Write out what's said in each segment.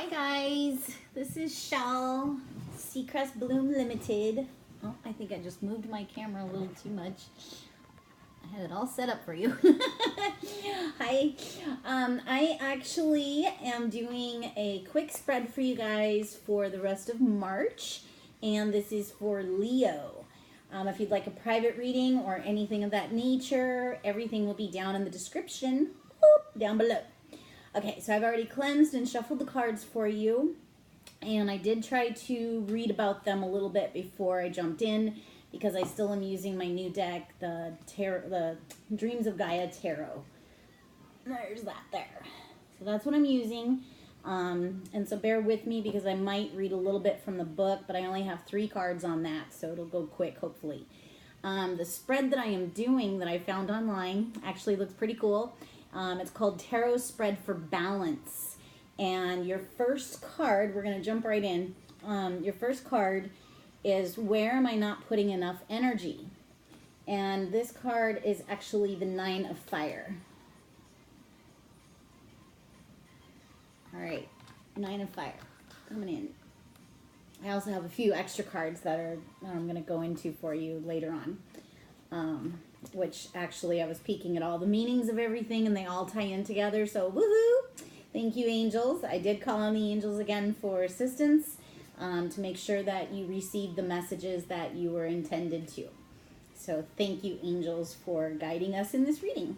Hi guys, this is Shell, Seacrest Bloom Limited. Oh, I think I just moved my camera a little too much. I had it all set up for you. Hi, I actually am doing a quick spread for you guys for the rest of March, and this is for Leo. If you'd like a private reading or anything of that nature, everything will be down in the description, down below. Okay, so I've already cleansed and shuffled the cards for you, and I did try to read about them a little bit before I jumped in because I still am using my new deck, the Dreams of Gaia Tarot. There's that there. So that's what I'm using, and so bear with me because I might read a little bit from the book, but I only have 3 cards on that, so it'll go quick, hopefully. The spread that I am doing that I found online actually looks pretty cool. It's called Tarot Spread for Balance. And your first card, we're going to jump right in. Your first card is Where Am I Not Putting Enough Energy? And this card is actually the 9 of Fire. All right, 9 of Fire coming in. I also have a few extra cards that I'm going to go into for you later on. Which actually I was peeking at all the meanings of everything and they all tie in together. So woohoo! Thank you, angels. I did call on the angels again for assistance to make sure that you received the messages that you were intended to. So thank you, angels, for guiding us in this reading.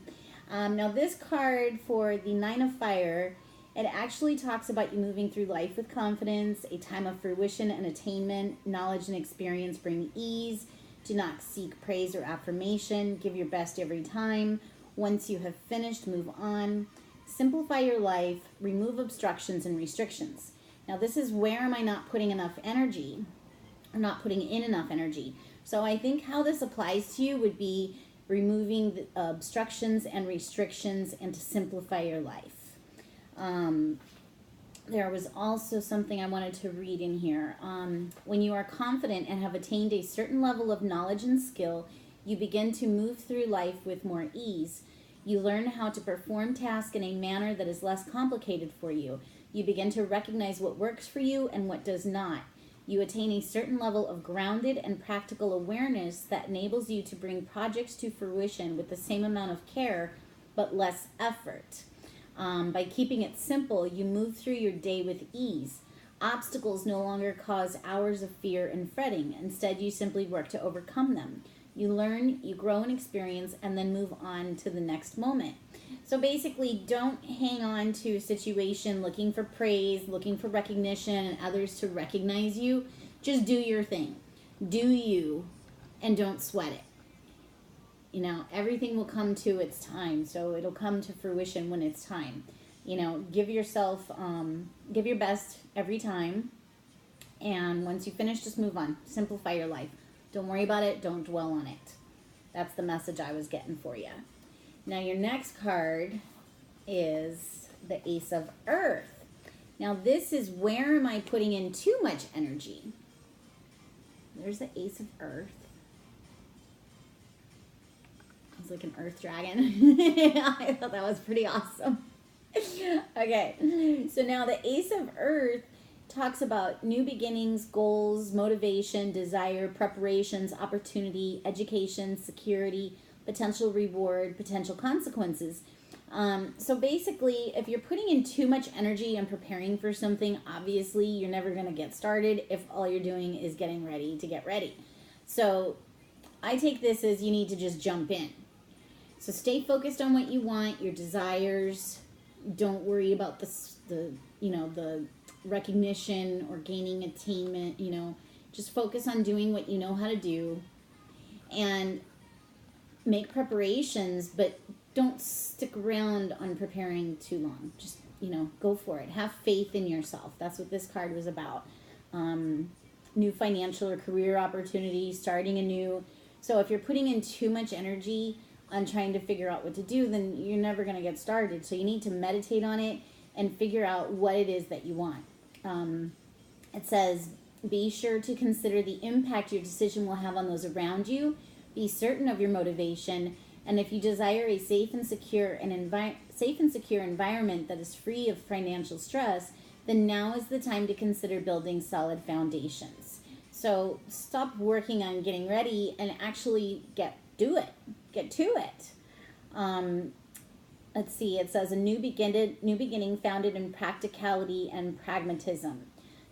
Now this card for the 9 of Fire, it actually talks about you moving through life with confidence, a time of fruition and attainment, knowledge and experience bring ease. Do not seek praise or affirmation. Give your best every time. Once you have finished, move on. Simplify your life. Remove obstructions and restrictions. Now, this is where am I not putting enough energy or not putting in enough energy. So I think how this applies to you would be removing the obstructions and restrictions and to simplify your life. There was also something I wanted to read in here. When you are confident and have attained a certain level of knowledge and skill, you begin to move through life with more ease. You learn how to perform tasks in a manner that is less complicated for you. You begin to recognize what works for you and what does not. You attain a certain level of grounded and practical awareness that enables you to bring projects to fruition with the same amount of care, but less effort. By keeping it simple, you move through your day with ease. Obstacles no longer cause hours of fear and fretting. Instead, you simply work to overcome them. You learn, you grow in experience, and then move on to the next moment. So basically, don't hang on to a situation looking for praise, looking for recognition, and others to recognize you. Just do your thing. Do you, and don't sweat it. You know, everything will come to its time, so it'll come to fruition when it's time. You know, give yourself, give your best every time, and once you finish, just move on. Simplify your life. Don't worry about it. Don't dwell on it. That's the message I was getting for you. Now, your next card is the Ace of Earth. Now, this is where am I putting in too much energy? There's the Ace of Earth. It's like an earth dragon. I thought that was pretty awesome. Okay, so now the Ace of Earth talks about new beginnings, goals, motivation, desire, preparations, opportunity, education, security, potential reward, potential consequences. So basically, if you're putting in too much energy and preparing for something, obviously you're never going to get started if all you're doing is getting ready to get ready. So I take this as you need to just jump in. So stay focused on what you want, your desires. Don't worry about the recognition or gaining attainment. You know, just focus on doing what you know how to do, and make preparations. But don't stick around on preparing too long. Just go for it. Have faith in yourself. That's what this card was about. New financial or career opportunities, starting anew. So if you're putting in too much energy on trying to figure out what to do, then you're never going to get started. So you need to meditate on it and figure out what it is that you want. It says, be sure to consider the impact your decision will have on those around you. Be certain of your motivation. And if you desire a safe and secure environment that is free of financial stress, then now is the time to consider building solid foundations. So stop working on getting ready and actually get to it. Let's see, it says a new beginning founded in practicality and pragmatism.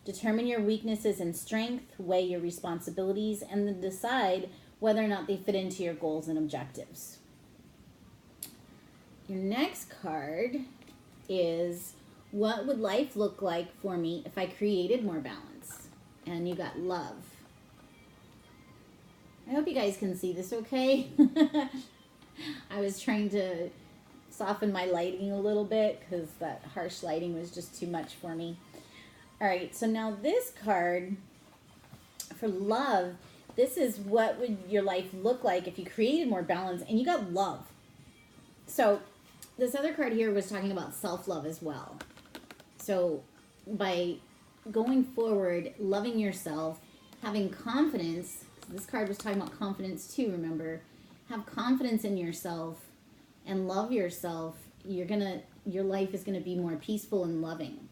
Determine your weaknesses and strength, weigh your responsibilities, and then decide whether or not they fit into your goals and objectives. Your next card is, what would life look like for me if I created more balance? And you got love. I hope you guys can see this okay. I was trying to soften my lighting a little bit because that harsh lighting was just too much for me. All right, so now this card for love, this is what would your life look like if you created more balance, and you got love. So this other card here was talking about self-love as well. So by going forward, loving yourself, having confidence, this card was talking about confidence too, remember? Have confidence in yourself and love yourself. Your life is gonna be more peaceful and loving.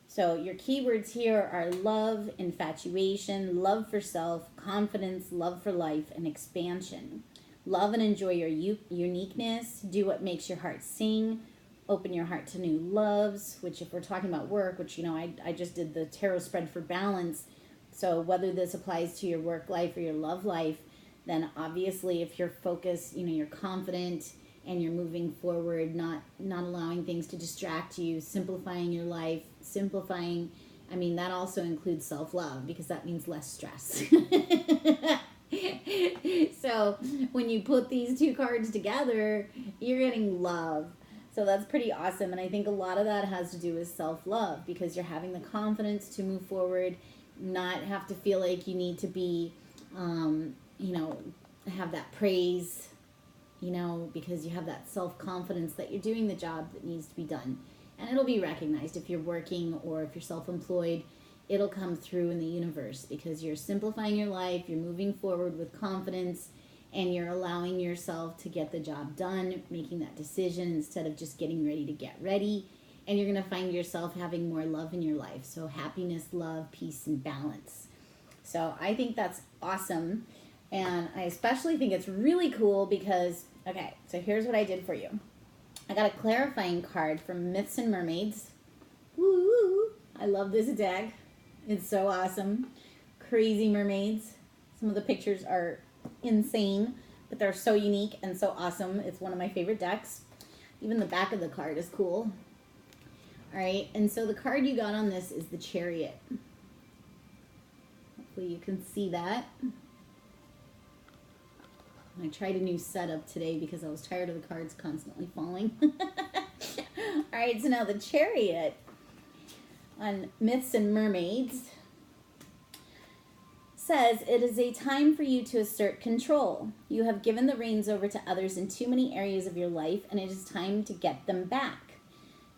So your keywords here are love, infatuation, love for self, confidence, love for life, and expansion. Love and enjoy your uniqueness. Do what makes your heart sing. Open your heart to new loves, which if we're talking about work, which, I just did the tarot spread for balance. So whether this applies to your work life or your love life, then obviously if you're focused, you're confident and you're moving forward, not allowing things to distract you, simplifying your life, that also includes self-love, because that means less stress. So when you put these two cards together, you're getting love. So that's pretty awesome. And I think a lot of that has to do with self-love, because you're having the confidence to move forward, not have to feel like you need to be, have that praise, because you have that self-confidence that you're doing the job that needs to be done. And it'll be recognized if you're working or if you're self-employed. It'll come through in the universe because you're simplifying your life, you're moving forward with confidence, and you're allowing yourself to get the job done, making that decision instead of just getting ready to get ready. And you're going to find yourself having more love in your life. So happiness, love, peace, and balance. So I think that's awesome. And I especially think it's really cool because, okay, so here's what I did for you. I got a clarifying card from Myths and Mermaids. Woo! I love this deck. It's so awesome. Crazy mermaids. Some of the pictures are insane, but they're so unique and so awesome. It's one of my favorite decks. Even the back of the card is cool. All right, and so the card you got on this is the Chariot. Hopefully you can see that. I tried a new setup today because I was tired of the cards constantly falling. All right, so now the Chariot on Myths and Mermaids says, it is a time for you to assert control. You have given the reins over to others in too many areas of your life, and it is time to get them back,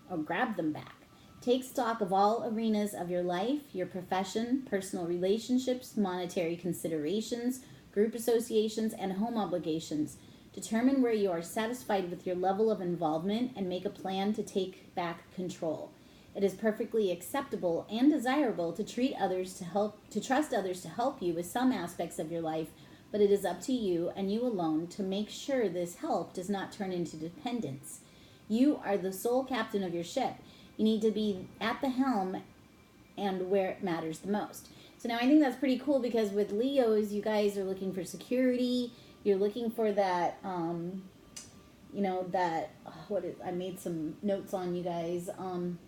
or grab them back. Take stock of all arenas of your life, your profession, personal relationships, monetary considerations, group associations, and home obligations. Determine where you are satisfied with your level of involvement and make a plan to take back control. It is perfectly acceptable and desirable to trust others to help you with some aspects of your life, but it is up to you and you alone to make sure this help does not turn into dependence. You are the sole captain of your ship. You need to be at the helm and where it matters the most. So now I think that's pretty cool because with Leos, you guys are looking for security. You're looking for that, I made some notes on you guys.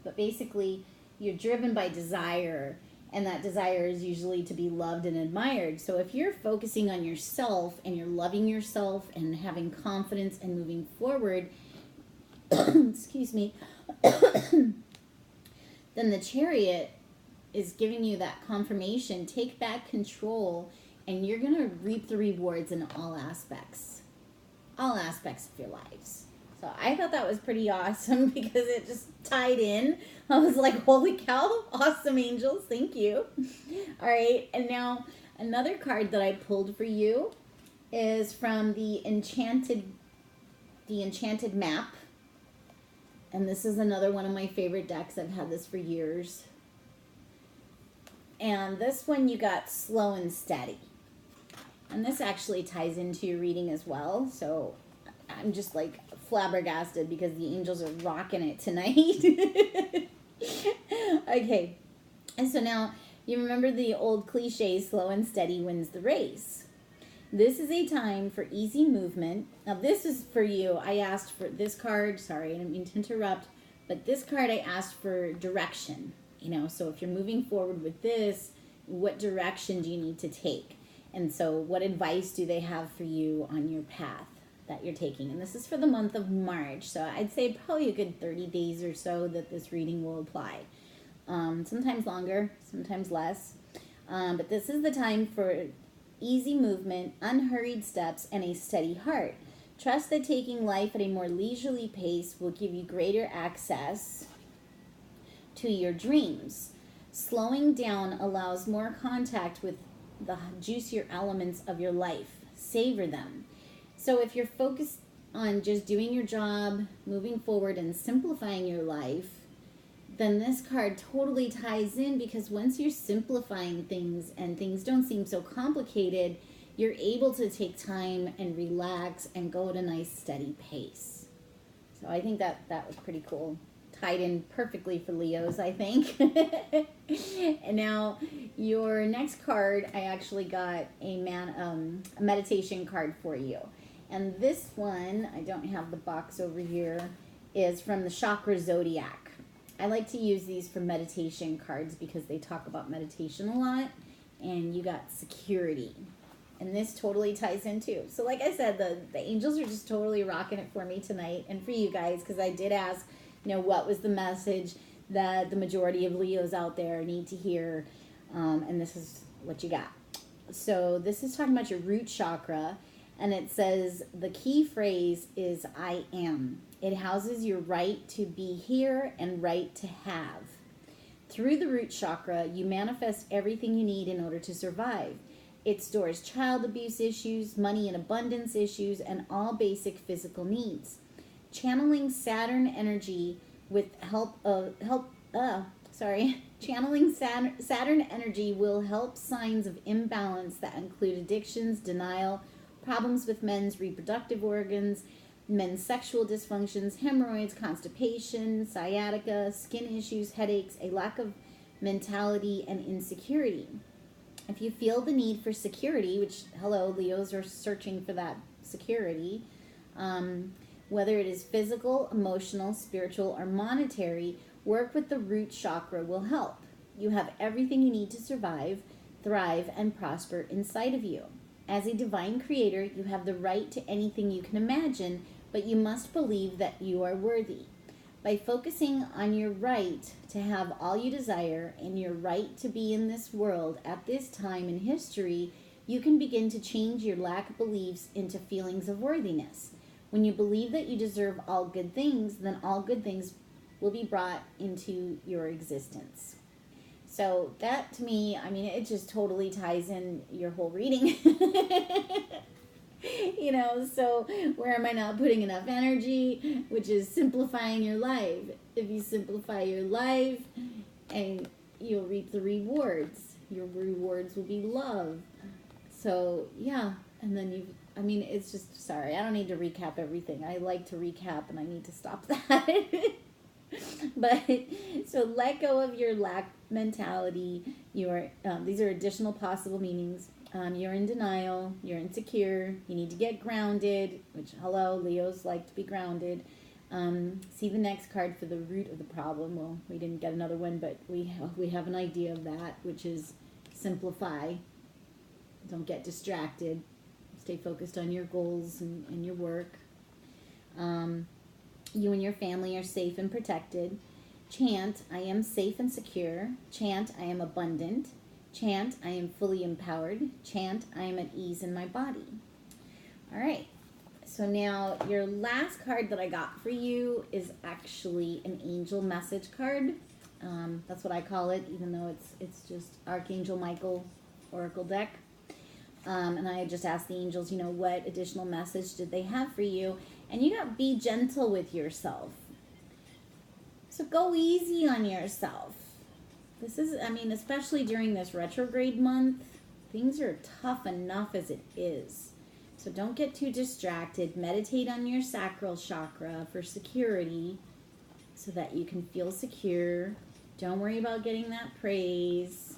But basically, you're driven by desire, and that desire is usually to be loved and admired. So if you're focusing on yourself and you're loving yourself and having confidence and moving forward, excuse me, then the Chariot is giving you that confirmation. Take back control, and you're going to reap the rewards in all aspects of your lives. So I thought that was pretty awesome because it just tied in. I was like, holy cow, awesome angels, thank you. All right, and now another card that I pulled for you is from the Enchanted Map. And this is another one of my favorite decks. I've had this for years. And this one you got Slow and Steady. And this actually ties into your reading as well. So I'm just like flabbergasted because the angels are rocking it tonight. Okay. And so now you remember the old cliche, slow and steady wins the race. This is a time for easy movement. Now this is for you. I asked for this card. Sorry, I didn't mean to interrupt. But this card I asked for direction. You know, so if you're moving forward with this, what direction do you need to take? And so what advice do they have for you on your path that you're taking? And this is for the month of March. So I'd say probably a good 30 days or so that this reading will apply. Sometimes longer, sometimes less. But this is the time for easy movement, unhurried steps, and a steady heart. Trust that taking life at a more leisurely pace will give you greater access to your dreams. Slowing down allows more contact with the juicier elements of your life. Savor them. So if you're focused on just doing your job, moving forward, and simplifying your life, then this card totally ties in, because once you're simplifying things and things don't seem so complicated, you're able to take time and relax and go at a nice steady pace. So I think that was pretty cool. Tied in perfectly for Leos, I think. And now your next card, I actually got a meditation card for you. And this one, I don't have the box over here, is from the Chakra Zodiac. I like to use these for meditation cards because they talk about meditation a lot. And you got security. And this totally ties in too. So like I said, the angels are just totally rocking it for me tonight. And for you guys, because I did ask, you know, what was the message that the majority of Leos out there need to hear. And this is what you got. So this is talking about your root chakra. And it says the key phrase is I am. It houses your right to be here and right to have. Through the root chakra, you manifest everything you need in order to survive. It stores child abuse issues, money and abundance issues, and all basic physical needs. Channeling Saturn energy channeling Saturn energy will help signs of imbalance that include addictions, denial, problems with men's reproductive organs, men's sexual dysfunctions, hemorrhoids, constipation, sciatica, skin issues, headaches, a lack of mentality, and insecurity. If you feel the need for security, which, hello, Leos are searching for that security, whether it is physical, emotional, spiritual, or monetary, work with the root chakra will help. You have everything you need to survive, thrive, and prosper inside of you. As a divine creator, you have the right to anything you can imagine, but you must believe that you are worthy. By focusing on your right to have all you desire and your right to be in this world at this time in history, you can begin to change your lack of beliefs into feelings of worthiness. When you believe that you deserve all good things, then all good things will be brought into your existence. So that, to me, I mean, it just totally ties in your whole reading. You know, so where am I not putting enough energy? Which is simplifying your life. If you simplify your life, and you'll reap the rewards. Your rewards will be love. So, yeah. And then it's just, sorry, I don't need to recap everything. I like to recap, and I need to stop that. But, so let go of your lack mentality. These are additional possible meanings. You're in denial, you're insecure, you need to get grounded, which, hello, Leos like to be grounded. See the next card for the root of the problem. Well, we didn't get another one, but we have an idea of that, which is simplify. Don't get distracted. Stay focused on your goals and your work. You and your family are safe and protected. Chant, I am safe and secure. Chant, I am abundant. Chant, I am fully empowered. Chant, I am at ease in my body. All right. So now your last card that I got for you is actually an angel message card. That's what I call it, even though it's just Archangel Michael Oracle deck. And I just asked the angels, what additional message did they have for you? And you got be gentle with yourself. So go easy on yourself. This is, I mean, especially during this retrograde month, things are tough enough as it is. So don't get too distracted. Meditate on your sacral chakra for security so that you can feel secure. Don't worry about getting that praise.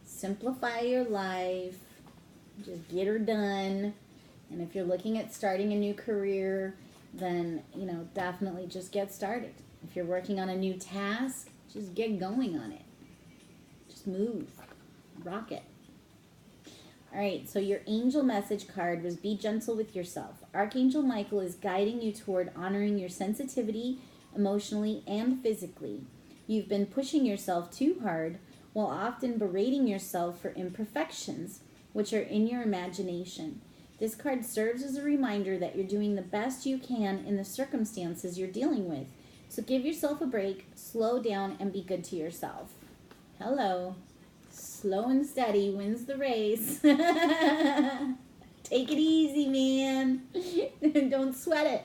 Simplify your life. Just get her done. And if you're looking at starting a new career, then, you know, definitely just get started. If you're working on a new task, just get going on it. Just move. Rock it. All right, so your angel message card was be gentle with yourself. Archangel Michael is guiding you toward honoring your sensitivity emotionally and physically. You've been pushing yourself too hard while often berating yourself for imperfections, which are in your imagination. This card serves as a reminder that you're doing the best you can in the circumstances you're dealing with. So give yourself a break, slow down, and be good to yourself. Hello. Slow and steady wins the race. Take it easy, man. Don't sweat it.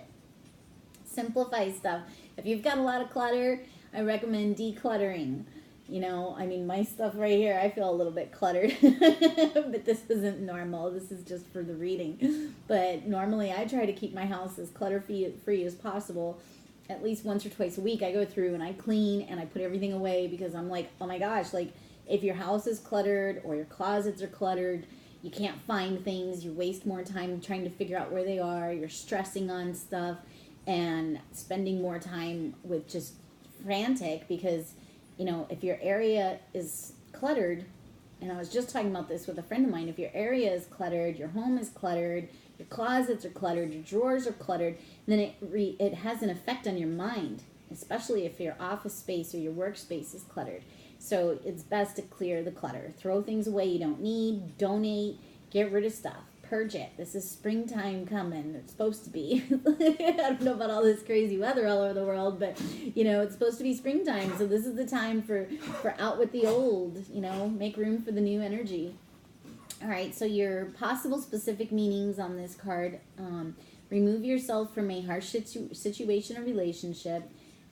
Simplify stuff. If you've got a lot of clutter, I recommend decluttering. You know, I mean, my stuff right here, I feel a little bit cluttered. But this isn't normal. This is just for the reading. But normally I try to keep my house as clutter-free as possible. At least once or twice a week I go through and I clean and I put everything away because I'm like, oh my gosh, like if your house is cluttered or your closets are cluttered, you can't find things, you waste more time trying to figure out where they are, you're stressing on stuff and spending more time with just frantic because, you know, if your area is cluttered, and I was just talking about this with a friend of mine, if your area is cluttered, your home is cluttered, your closets are cluttered, your drawers are cluttered, then it has an effect on your mind, especially if your office space or your workspace is cluttered. So it's best to clear the clutter. Throw things away you don't need, donate, get rid of stuff, purge it. This is springtime coming. It's supposed to be. I don't know about all this crazy weather all over the world, but, you know, it's supposed to be springtime. So this is the time for out with the old, you know, make room for the new energy. All right, so your possible specific meanings on this card. Remove yourself from a harsh situation or relationship.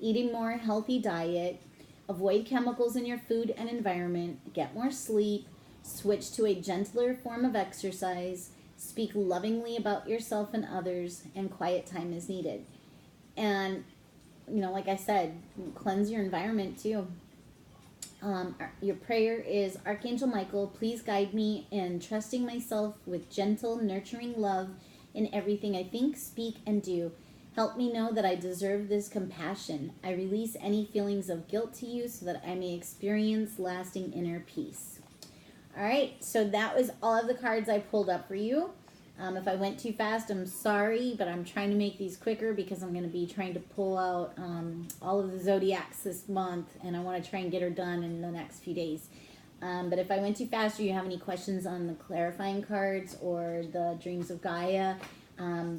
Eat a more healthy diet. Avoid chemicals in your food and environment. Get more sleep. Switch to a gentler form of exercise. Speak lovingly about yourself and others. And quiet time is needed. And, you know, like I said, cleanse your environment too. Your prayer is, Archangel Michael, please guide me in trusting myself with gentle, nurturing love in everything I think, speak, and do. Help me know that I deserve this compassion. I release any feelings of guilt to you so that I may experience lasting inner peace. All right, so that was all of the cards I pulled up for you. If I went too fast, I'm sorry, but I'm trying to make these quicker because I'm going to be trying to pull out all of the zodiacs this month, and I want to try and get her done in the next few days. But if I went too fast or you have any questions on the clarifying cards or the Dreams of Gaia,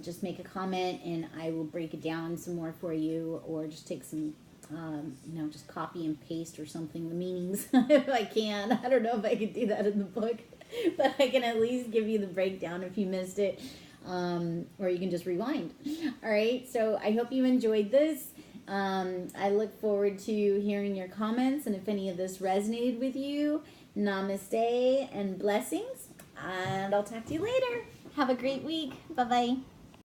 just make a comment and I will break it down some more for you, or just take some, you know, just copy and paste or something, the meanings, if I can. I don't know if I could do that in the book. But I can at least give you the breakdown if you missed it, or you can just rewind. All right, so I hope you enjoyed this. I look forward to hearing your comments, and if any of this resonated with you, namaste and blessings, and I'll talk to you later. Have a great week. Bye-bye.